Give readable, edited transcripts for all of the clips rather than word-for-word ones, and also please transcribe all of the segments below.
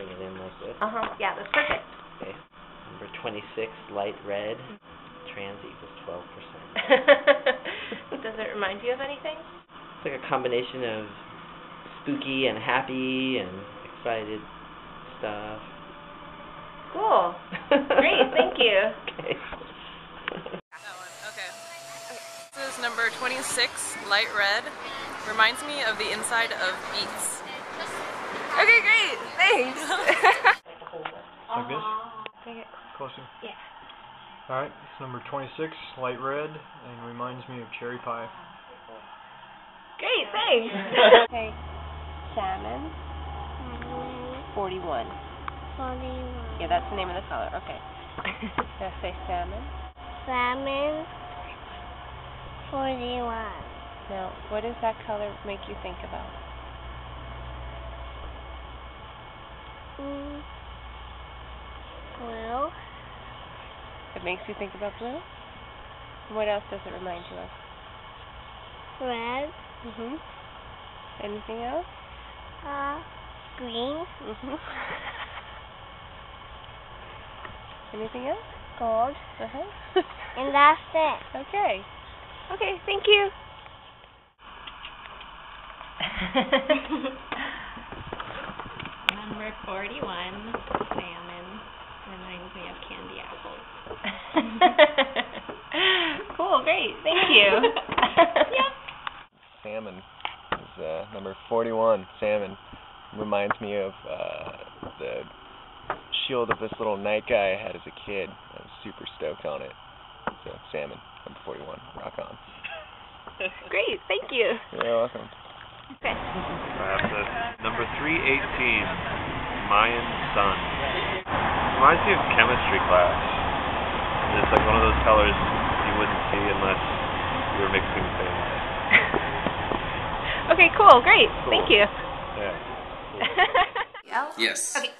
bring it in like this. Yeah, that's perfect. Okay. Number 26, light red. Trans equals 12%. Does it remind you of anything? It's like a combination of spooky and happy and excited stuff. Cool. Great, thank you. Okay. That one, okay. This is number 26, light red. Reminds me of the inside of beets. Okay, great. Thanks. Like this? Okay. Closer. Yeah. Alright, it's number 26, light red, and reminds me of cherry pie. Great, thanks. Okay. Salmon. 41. 41. Yeah, that's the name of the color. Okay. Now say salmon. Salmon. 41. Now, what does that color make you think about? Blue. It makes you think about blue? What else does it remind you of? Red. Anything else? Green. Anything else? Gold. Uh-huh. And that's it. Okay. Okay, thank you. Number 41, salmon, reminds me of candy apples. Cool, great, thank you. Yep. Salmon is number 41, salmon. Reminds me of the shield of this little night guy I had as a kid. I was super stoked on it. So, salmon, number 41, rock on. Great, thank you. You're welcome. Okay. I have this number 318, Mayan sun. Reminds me of chemistry class. And it's like one of those colors you wouldn't see unless you were mixing things. Okay, cool, great, thank you. Yeah. Yes. Okay.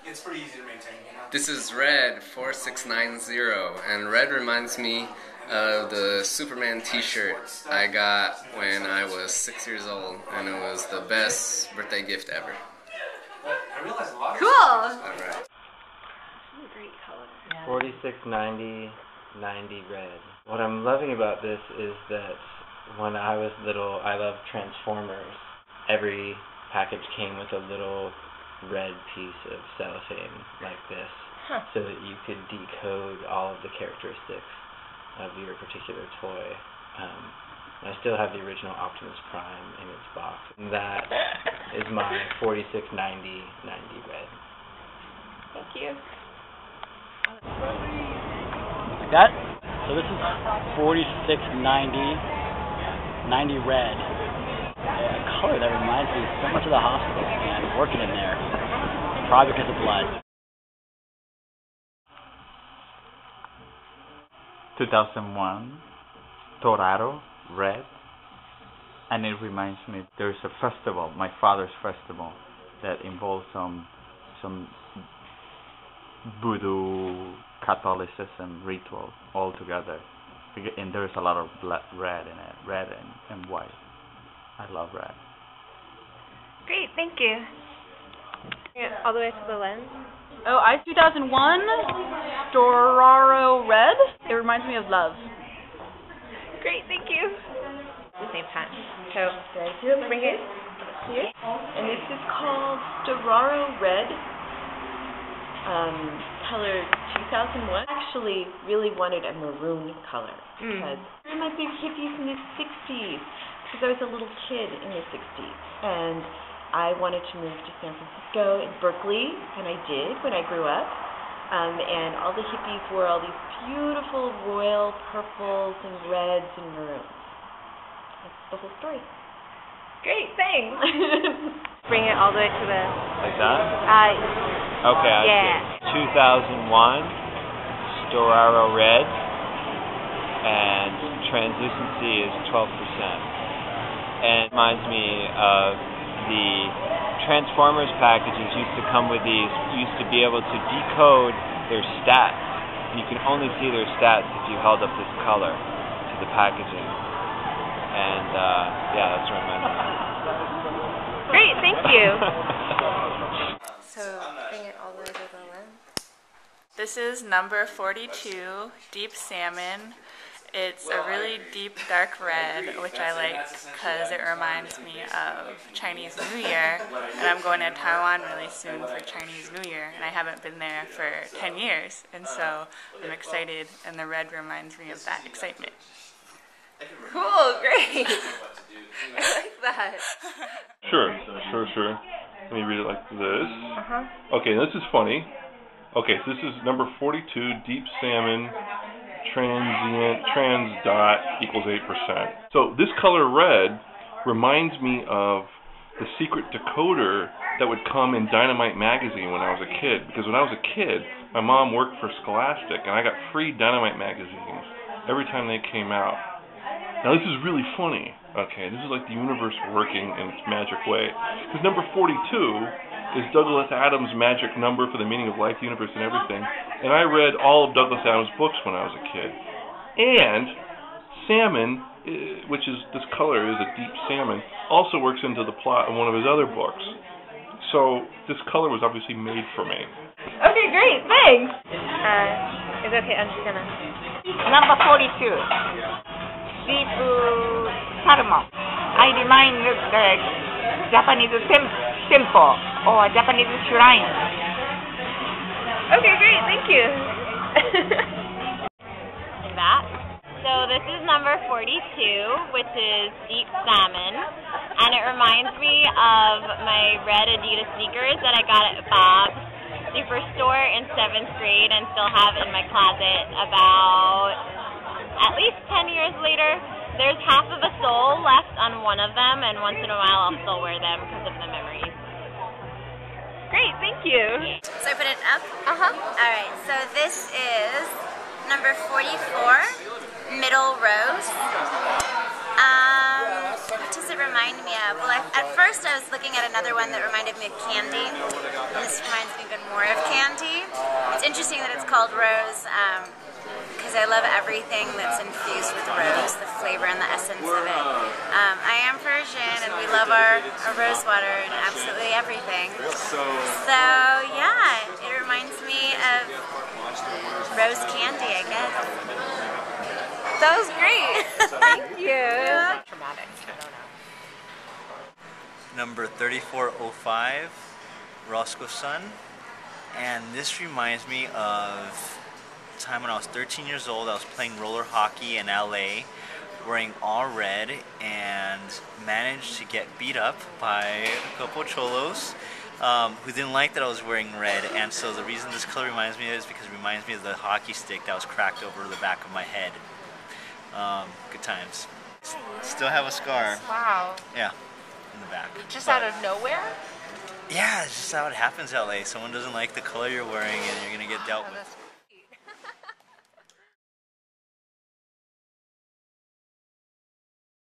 It's pretty easy to maintain, you know? This is Red 4690, and red reminds me of the Superman t-shirt I got when I was 6 years old, and it was the best birthday gift ever. I realize a lot of Cool. Alright. Great color. 4690, 90 red. What I'm loving about this is that when I was little, I loved Transformers. Every package came with a little red piece of cellophane like this, so that you could decode all of the characteristics of your particular toy. I still have the original Optimus Prime in its box. And that is my 4690 90 red. Thank you. Like that? So this is 4690 90 red. A color that reminds me so much of the hospital and working in there. Probably because of blood. 2001, Toraro, red, and it reminds me there's a festival, my father's festival, that involves some voodoo Catholicism ritual all together, and there's a lot of red in it, red and white. I love red. Great, thank you. All the way to the lens. Oh, I 2001, Doraro red. It reminds me of love. Great, thank you. At the same time. So, bring it here. And this is called Doraro Red, color 2001. I actually really wanted a maroon color because one of my big hippies in the 60s, because I was a little kid in the 60s. And I wanted to move to San Francisco and Berkeley, and I did when I grew up. And all the hippies wore all these beautiful royal purples and reds and maroons. That's the whole story. Great, thanks. Bring it all the way to the... Like that? Okay, I see. 2001, Storaro red, and translucency is 12%. And it reminds me of the Transformers packages used to come with these, used to be able to decode their stats. You can only see their stats if you held up this color to the packaging. And yeah, that's what I meant. Great, thank you. So, This is number 42, Deep Salmon. It's a really deep, dark red, which I like because it reminds me of Chinese New Year. And I'm going to Taiwan really soon for Chinese New Year, and I haven't been there for 10 years. And so I'm excited, and the red reminds me of that excitement. Cool, great. I like that. Sure. Let me read it like this. Okay, this is funny. Okay, so this is number 42, Deep Salmon, trans dot equals 8%. So this color red reminds me of the secret decoder that would come in Dynamite magazine when I was a kid. Because when I was a kid, my mom worked for Scholastic, and I got free Dynamite magazines every time they came out. Now this is really funny. Okay, this is like the universe working in its magic way. Because number 42 is Douglas Adams' magic number for the meaning of life, the universe, and everything. And I read all of Douglas Adams' books when I was a kid. And salmon, which is this color is a deep salmon, also works into the plot of one of his other books. So this color was obviously made for me. Okay, great, thanks. It's okay, I'm just gonna. Number 42, Deep Salmon. I remind the Japanese temple or Japanese shrine. Okay, great, thank you. That. So this is number 42, which is Deep Salmon, and it reminds me of my red Adidas sneakers that I got at Bob's Superstore in 7th grade and still have in my closet about at least 10 years later. There's half of a sole left on one of them, and once in a while I'll still wear them because of the memories. Great, thank you. So I put it up? Alright, so this is number 44, Middle Rose. What does it remind me of? Well, at first I was looking at another one that reminded me of candy. And this reminds me even more of candy. It's interesting that it's called Rose, because I love everything that's infused with rose, the flavor and the essence of it. I am Persian, and we love our rose water and absolutely everything. So yeah, it reminds me of rose candy, I guess. That was great. Thank you. Traumatic. I don't know. Number 3405, Roscoe Sun, and this reminds me of the time when I was 13 years old. I was playing roller hockey in LA, wearing all red, and managed to get beat up by a couple cholos who didn't like that I was wearing red. And so the reason this color reminds me of it is because it reminds me of the hockey stick that was cracked over the back of my head. Good times. Still have a scar. Wow. Yeah, in the back. Just out of nowhere? Yeah, it's just how it happens in LA. Someone doesn't like the color you're wearing and you're gonna get dealt with.